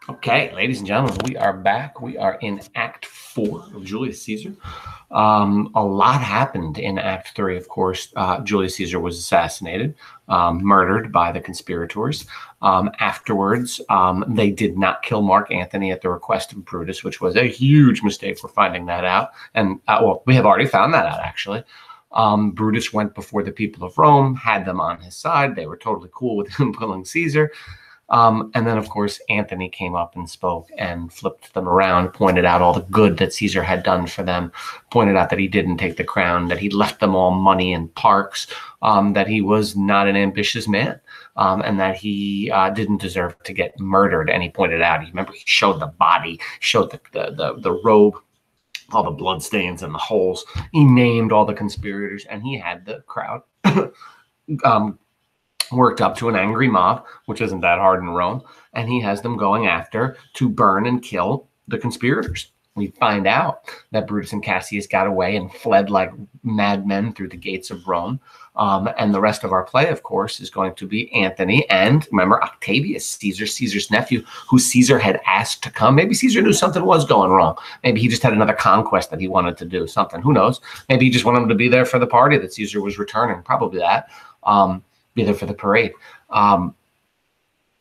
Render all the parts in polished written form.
Okay, ladies and gentlemen, we are back. We are in Act 4 of Julius Caesar. A lot happened in Act 3, of course. Julius Caesar was assassinated, murdered by the conspirators. Afterwards, they did not kill Mark Antony at the request of Brutus, which was a huge mistake. We're finding that out. And, well, we have already found that out, actually. Brutus went before the people of Rome, had them on his side. They were totally cool with him killing Caesar. And then, of course, Antony came up and spoke and flipped them around, pointed out all the good that Caesar had done for them, pointed out that he didn't take the crown, that he left them all money and parks, that he was not an ambitious man, and that he didn't deserve to get murdered. And he pointed out, remember, he showed the body, showed the robe, all the blood stains and the holes. He named all the conspirators, and he had the crowd worked up to an angry mob, which isn't that hard in Rome, and he has them going after to burn and kill the conspirators. We find out that Brutus and Cassius got away and fled like madmen through the gates of Rome. And the rest of our play, of course, is going to be Antony and, remember, Octavius, Caesar's nephew, who Caesar had asked to come. Maybe Caesar knew something was going wrong. Maybe he just had another conquest that he wanted to do, something. Who knows? Maybe he just wanted him to be there for the party that Caesar was returning. Probably that. Be there for the parade.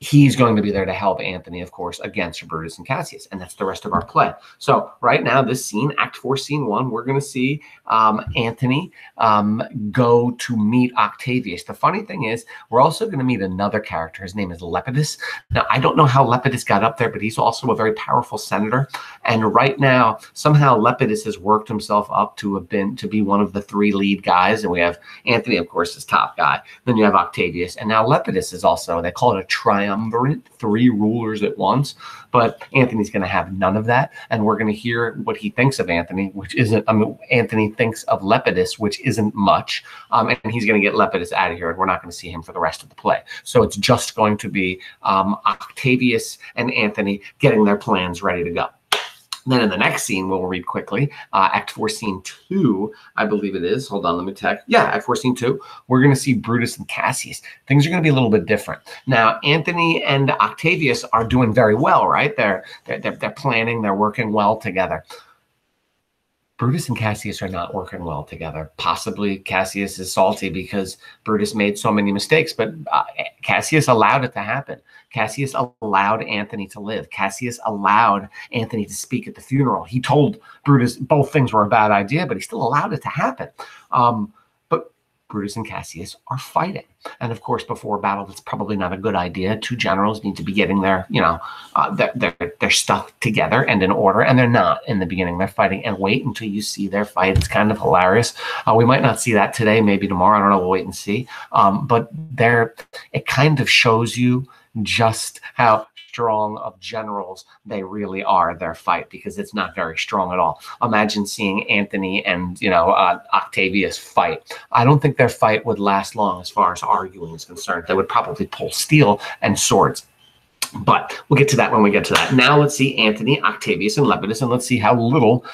He's going to be there to help Antony, of course, against Brutus and Cassius, and that's the rest of our play. So right now, this scene, Act 4, Scene 1, we're going to see Antony go to meet Octavius. The funny thing is, we're also going to meet another character. His name is Lepidus. Now, I don't know how Lepidus got up there, but he's also a very powerful senator. And right now, somehow Lepidus has worked himself up to be one of the 3 lead guys. And we have Antony, of course, is top guy. Then you have Octavius, and now Lepidus is also. They call it a triumvirate, 3 rulers at once. But Antony's going to have none of that, and we're going to hear what he thinks of Antony, which isn't. Antony thinks of Lepidus, which isn't much, and he's going to get Lepidus out of here, and we're not going to see him for the rest of the play. So it's just going to be Octavius and Antony getting their plans ready to go. Then in the next scene, we'll read quickly, Act 4, Scene 2, I believe it is. Hold on, let me check. Yeah, Act 4, Scene 2. We're going to see Brutus and Cassius. Things are going to be a little bit different. Now, Antony and Octavius are doing very well, right? They're planning, they're working well together. Brutus and Cassius are not working well together. Possibly Cassius is salty because Brutus made so many mistakes, but Cassius allowed it to happen. Cassius allowed Antony to live. Cassius allowed Antony to speak at the funeral. He told Brutus both things were a bad idea, but he still allowed it to happen. But Brutus and Cassius are fighting. And of course, before a battle, that's probably not a good idea. 2 generals need to be getting their stuff together and in order, and they're not in the beginning. They're fighting, and wait until you see their fight. It's kind of hilarious. We might not see that today, maybe tomorrow. I don't know. We'll wait and see. But it kind of shows you just how strong of generals they really are, their fight, because it's not very strong at all. Imagine seeing Antony and Octavius fight. I don't think their fight would last long as far as arguing is concerned. They would probably pull steel and swords. But we'll get to that when we get to that. Now let's see Antony, Octavius, and Lepidus, and let's see how little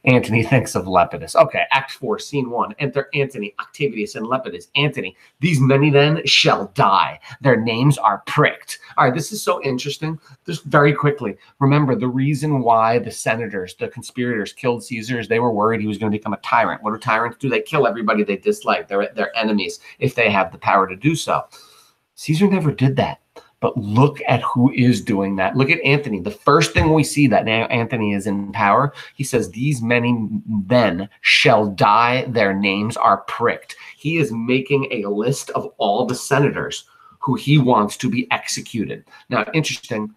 Antony thinks of Lepidus. Okay, Act 4, Scene 1. Enter Antony, Octavius, and Lepidus. Antony, these many then shall die. Their names are pricked. All right, this is so interesting. Just very quickly, remember the reason why the senators, the conspirators, killed Caesar is they were worried he was going to become a tyrant. What do tyrants do? They kill everybody they dislike, their enemies, if they have the power to do so. Caesar never did that. But look at who is doing that. Look at Antony. The first thing we see that now Antony is in power, he says, these many then shall die, their names are pricked. He is making a list of all the senators who he wants to be executed. Now, interesting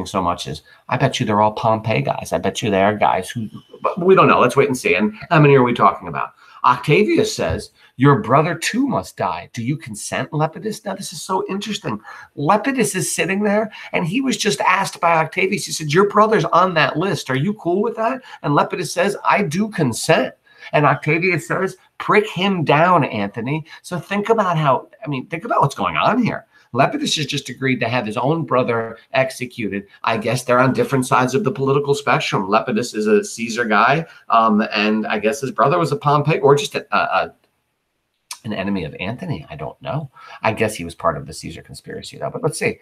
so much is, I bet you they're all Pompey guys. I bet you they are guys who, but we don't know. Let's wait and see. And how many are we talking about? Octavius says, your brother too must die. Do you consent, Lepidus? Now, this is so interesting. Lepidus is sitting there, and he was just asked by Octavius. He said, your brother's on that list. Are you cool with that? And Lepidus says, I do consent. And Octavius says, prick him down, Antony. So think about what's going on here. Lepidus has just agreed to have his own brother executed. I guess they're on different sides of the political spectrum. Lepidus is a Caesar guy, and I guess his brother was a Pompey, or just an enemy of Antony. I don't know. I guess he was part of the Caesar conspiracy, though. But let's see.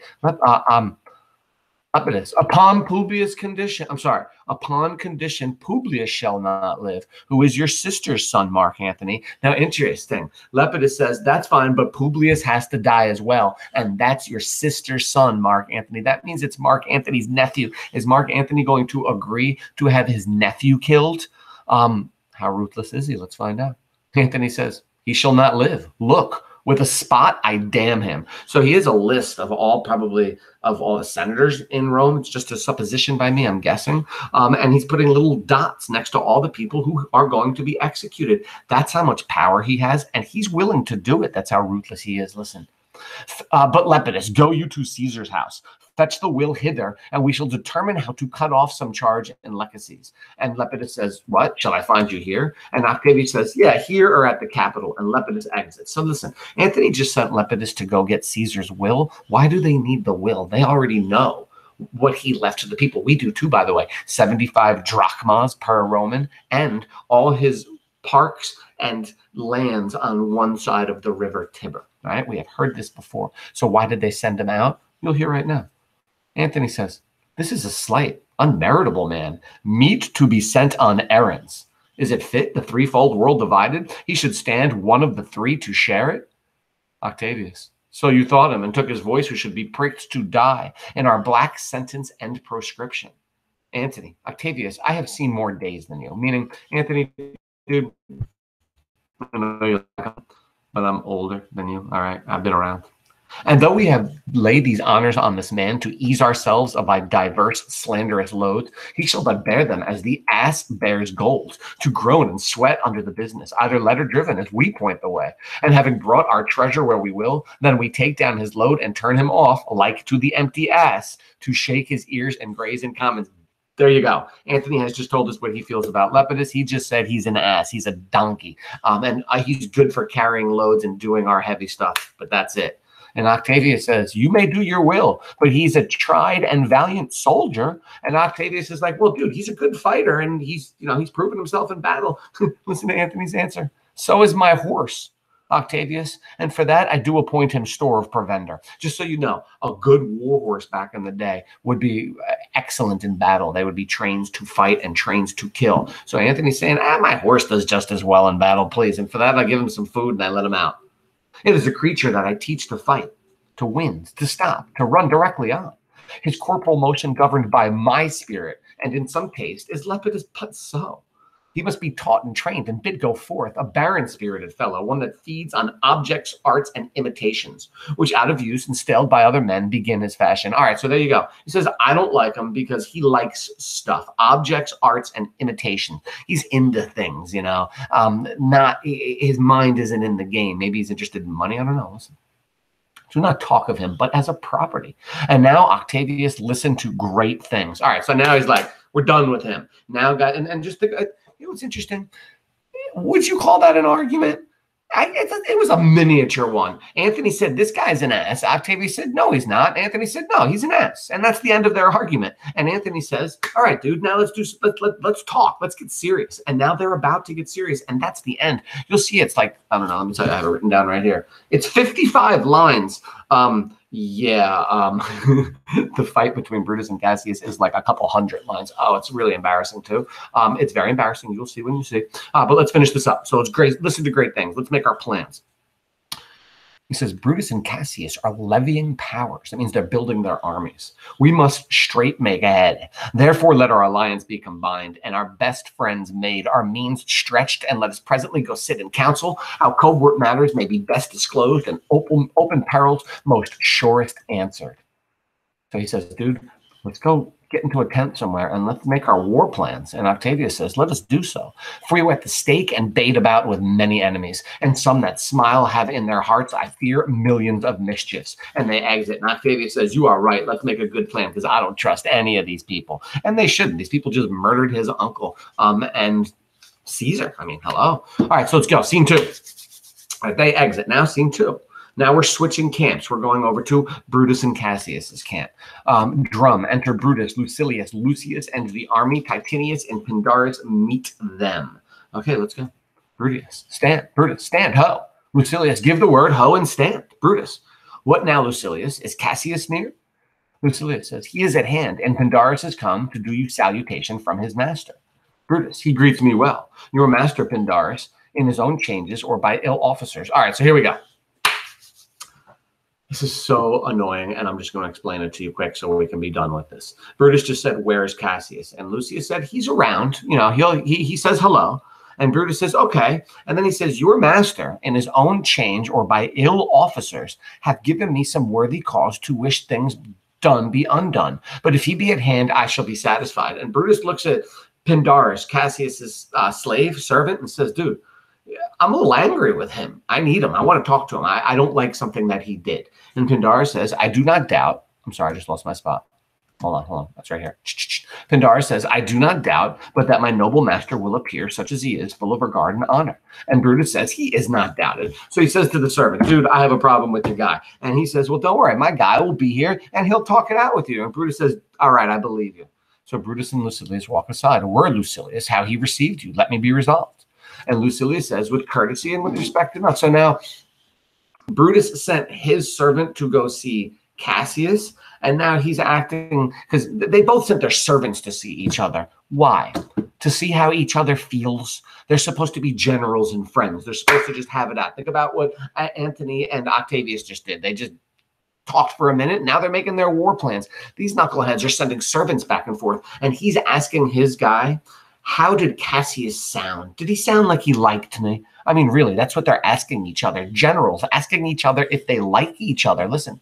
Lepidus, upon Publius' condition, I'm sorry, upon condition Publius shall not live, who is your sister's son, Mark Antony. Now, interesting. Lepidus says, that's fine, but Publius has to die as well. And that's your sister's son, Mark Antony. That means it's Mark Antony's nephew. Is Mark Antony going to agree to have his nephew killed? How ruthless is he? Let's find out. Antony says, he shall not live. Look, with a spot, I damn him. So he has a list of probably all the senators in Rome. It's just a supposition by me, I'm guessing. And he's putting little dots next to all the people who are going to be executed. That's how much power he has, and he's willing to do it. That's how ruthless he is. Listen. But Lepidus, go you to Caesar's house. Fetch the will hither, and we shall determine how to cut off some charge and legacies. And Lepidus says, what? Shall I find you here? And Octavius says, yeah, here or at the Capitol. And Lepidus exits. So listen, Antony just sent Lepidus to go get Caesar's will. Why do they need the will? They already know what he left to the people. We do too, by the way. 75 drachmas per Roman, and all his parks and lands on one side of the river Tiber. Right? We have heard this before. So why did they send him out? You'll hear right now. Antony says, this is a slight, unmeritable man, meet to be sent on errands. Is it fit, the threefold world divided? He should stand one of the three to share it? Octavius, so you thought him and took his voice who should be pricked to die in our black sentence and proscription. Antony, Octavius, I have seen more days than you. Meaning, Antony, dude, I know you like him, but I'm older than you. All right, I've been around. And though we have laid these honors on this man to ease ourselves of our diverse slanderous loads, he shall but bear them as the ass bears gold, to groan and sweat under the business, either led or driven as we point the way. And having brought our treasure where we will, then we take down his load and turn him off, like to the empty ass, to shake his ears and graze in commons. There you go. Antony has just told us what he feels about Lepidus. He just said he's an ass. He's a donkey. And he's good for carrying loads and doing our heavy stuff, but that's it. And Octavius says, you may do your will, but he's a tried and valiant soldier. And Octavius is like, well, dude, he's a good fighter, and he's proven himself in battle. Listen to Antony's answer. So is my horse, Octavius, and for that I do appoint him store of provender. Just so you know, a good war horse back in the day would be excellent in battle. They would be trained to fight and trained to kill. So Antony's saying, my horse does just as well in battle, please. And for that I give him some food and I let him out. It is a creature that I teach to fight, to win, to stop, to run directly on. His corporal motion governed by my spirit, and in some taste is Lepidus but so. He must be taught and trained and bid go forth, a barren-spirited fellow, one that feeds on objects, arts, and imitations, which out of use and stalled by other men begin his fashion. All right, so there you go. He says, I don't like him because he likes stuff, objects, arts, and imitation. He's into things, his mind isn't in the game. Maybe he's interested in money. I don't know. Listen. Do not talk of him, but as a property. And now Octavius listened to great things. All right, so now he's like, we're done with him. Now, guys, and just the... You know what's interesting? Would you call that an argument? It was a miniature one. Antony said, this guy's an ass. Octavius said, no, he's not. Antony said, no, he's an ass. And that's the end of their argument. And Antony says, all right, dude, now let's talk. Let's get serious. And now they're about to get serious. And that's the end. You'll see it's like, I don't know. Let me tell you, I have it written down right here. It's 55 lines. The fight between Brutus and Cassius is like a couple hundred lines. Oh, it's really embarrassing too. It's very embarrassing. You'll see when you see. But let's finish this up. So it's great. Listen to great things. Let's make our plans. He says, Brutus and Cassius are levying powers. That means they're building their armies. We must straight make ahead. Therefore, let our alliance be combined and our best friends made, our means stretched, and let us presently go sit in council, how covert matters may be best disclosed and open perils most surest answered. So he says, dude, let's go get into a tent somewhere and let's make our war plans. And Octavius says, let us do so. For we are at the stake and bait about with many enemies, and some that smile have in their hearts, I fear, millions of mischiefs. And they exit. And Octavius says, you are right. Let's make a good plan because I don't trust any of these people. And they shouldn't. These people just murdered his uncle and Caesar. I mean, hello. All right, so let's go. Scene 2. All right, they exit. Now scene 2. Now we're switching camps. We're going over to Brutus and Cassius's camp. Drum, enter Brutus, Lucilius, Lucius, and the army. Titinius and Pindarus meet them. Okay, let's go. Brutus, stand. Brutus, stand, ho. Lucilius, give the word, ho, and stand. Brutus, what now, Lucilius? Is Cassius near? Lucilius says, he is at hand, and Pindarus has come to do you salutation from his master. Brutus, he greets me well. Your master Pindarus, in his own changes or by ill officers. All right, so here we go. This is so annoying, and I'm just going to explain it to you quick so we can be done with this. Brutus just said, where is Cassius? And Lucius said, he's around. You know, he says hello. And Brutus says, okay. And then he says, your master, in his own change or by ill officers, hath given me some worthy cause to wish things done be undone. But if he be at hand, I shall be satisfied. And Brutus looks at Pindarus, Cassius's slave, servant, and says, dude, I'm a little angry with him. I need him. I want to talk to him. I don't like something that he did. And Pindarus says, I do not doubt. I'm sorry, I just lost my spot. Hold on. That's right here. Pindarus says, I do not doubt, but that my noble master will appear such as he is, full of regard and honor. And Brutus says, he is not doubted. So he says to the servant, dude, I have a problem with your guy. And he says, well, don't worry. My guy will be here and he'll talk it out with you. And Brutus says, all right, I believe you. So Brutus and Lucilius walk aside. Word, Lucilius, how he received you. Let me be resolved. And Lucilius says, with courtesy and with respect enough. So now Brutus sent his servant to go see Cassius, and now he's acting, because they both sent their servants to see each other. Why? To see how each other feels. They're supposed to be generals and friends. They're supposed to just have it out. Think about what Antony and Octavius just did. They just talked for a minute. Now they're making their war plans. These knuckleheads are sending servants back and forth, and he's asking his guy, how did Cassius sound? Did he sound like he liked me? I mean, really, that's what they're asking each other. Generals asking each other if they like each other. Listen,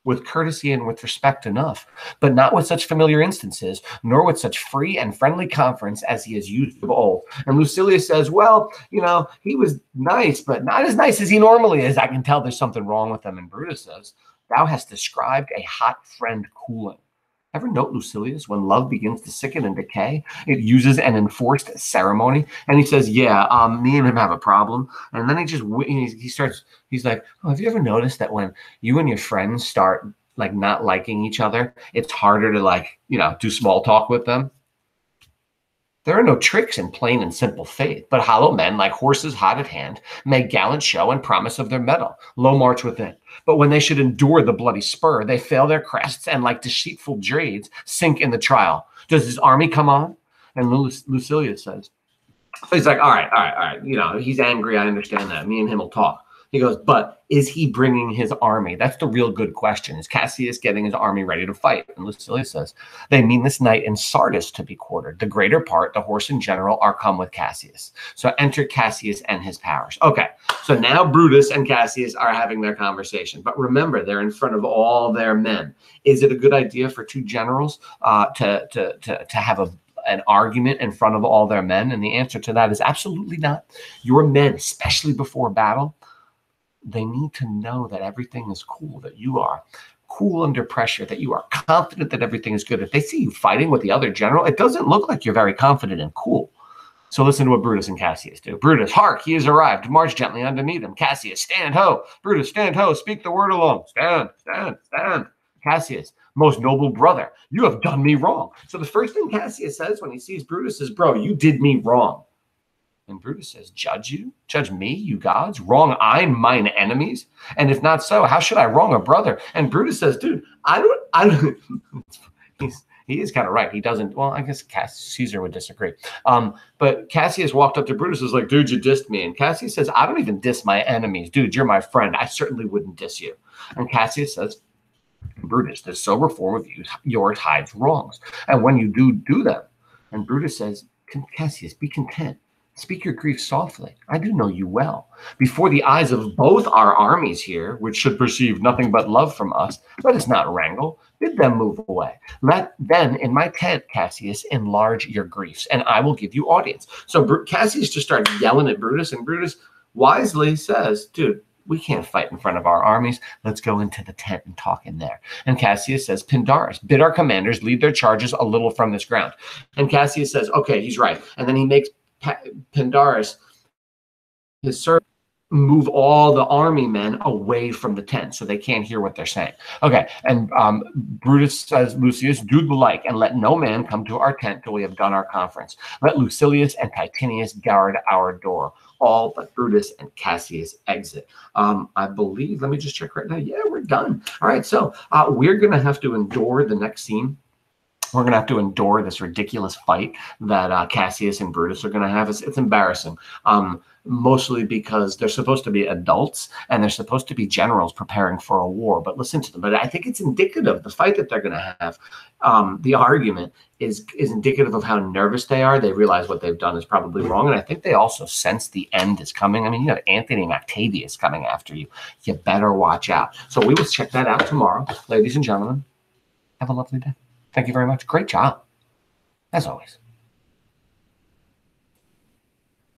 with courtesy and with respect enough, but not with such familiar instances, nor with such free and friendly conference as he has used of old. And Lucilius says, well, you know, he was nice, but not as nice as he normally is. I can tell there's something wrong with him. And Brutus says, thou hast described a hot friend cooling. Ever note, Lucilius, when love begins to sicken and decay, it uses an enforced ceremony? And he says, yeah, me and him have a problem. And then he's like, oh, have you ever noticed that when you and your friends start like not liking each other, it's harder to like, you know, do small talk with them? There are no tricks in plain and simple faith, but hollow men, like horses hot at hand, make gallant show and promise of their mettle, low march within. But when they should endure the bloody spur, they fail their crests and, like deceitful jades, sink in the trial. Does his army come on? And Lucilius says, so he's like, all right. You know, he's angry. I understand that. Me and him will talk. He goes, but is he bringing his army? That's the real good question. Is Cassius getting his army ready to fight? And Lucilius says, they mean this night in Sardis to be quartered. The greater part, the horse in general, are come with Cassius. So enter Cassius and his powers. Okay, so now Brutus and Cassius are having their conversation. But remember, they're in front of all their men. Is it a good idea for two generals to have an argument in front of all their men? And the answer to that is absolutely not. Your men, especially before battle, they need to know that everything is cool, that you are cool under pressure, that you are confident that everything is good. If they see you fighting with the other general, it doesn't look like you're very confident and cool. So listen to what Brutus and Cassius do. Brutus, hark, he has arrived. March gently on to meet him. Cassius, stand ho. Brutus, stand ho. Speak the word alone. Stand. Cassius, most noble brother, you have done me wrong. So the first thing Cassius says when he sees Brutus is, bro, you did me wrong. And Brutus says, judge you? Judge me, you gods? Wrong I mine enemies? And if not so, how should I wrong a brother? And Brutus says, dude, I don't he is kind of right. He doesn't, well, I guess Caesar would disagree. But Cassius walked up to Brutus and was like, dude, you dissed me. And Cassius says, I don't even diss my enemies. Dude, you're my friend. I certainly wouldn't diss you. And Cassius says, Brutus, this sober form of yours hides wrongs. And when you do them, and Brutus says, Cassius, be content. Speak your grief softly. I do know you well. Before the eyes of both our armies here, which should perceive nothing but love from us, let us not wrangle. Bid them move away. Let then in my tent, Cassius, enlarge your griefs, and I will give you audience. So Cassius just starts yelling at Brutus, and Brutus wisely says, dude, we can't fight in front of our armies. Let's go into the tent and talk in there. And Cassius says, Pindarus, bid our commanders lead their charges a little from this ground. And Cassius says, okay, he's right. And then he makes Pindarus, his servant, move all the army men away from the tent so they can't hear what they're saying. Okay, and Brutus says, Lucius, do the like, and let no man come to our tent till we have done our conference. Let Lucilius and Titinius guard our door. all but Brutus and Cassius exit. I believe, let me just check right now. Yeah, we're done. All right, so we're going to have to endure the next scene. We're going to have to endure this ridiculous fight that Cassius and Brutus are going to have. It's embarrassing, mostly because they're supposed to be adults and they're supposed to be generals preparing for a war. But listen to them. But I think it's indicative, the fight that they're going to have, the argument is indicative of how nervous they are. They realize what they've done is probably wrong. And I think they also sense the end is coming. I mean, you have Anthony and Octavius coming after you. You better watch out. So we will check that out tomorrow. Ladies and gentlemen, have a lovely day. Thank you very much. Great job, as always.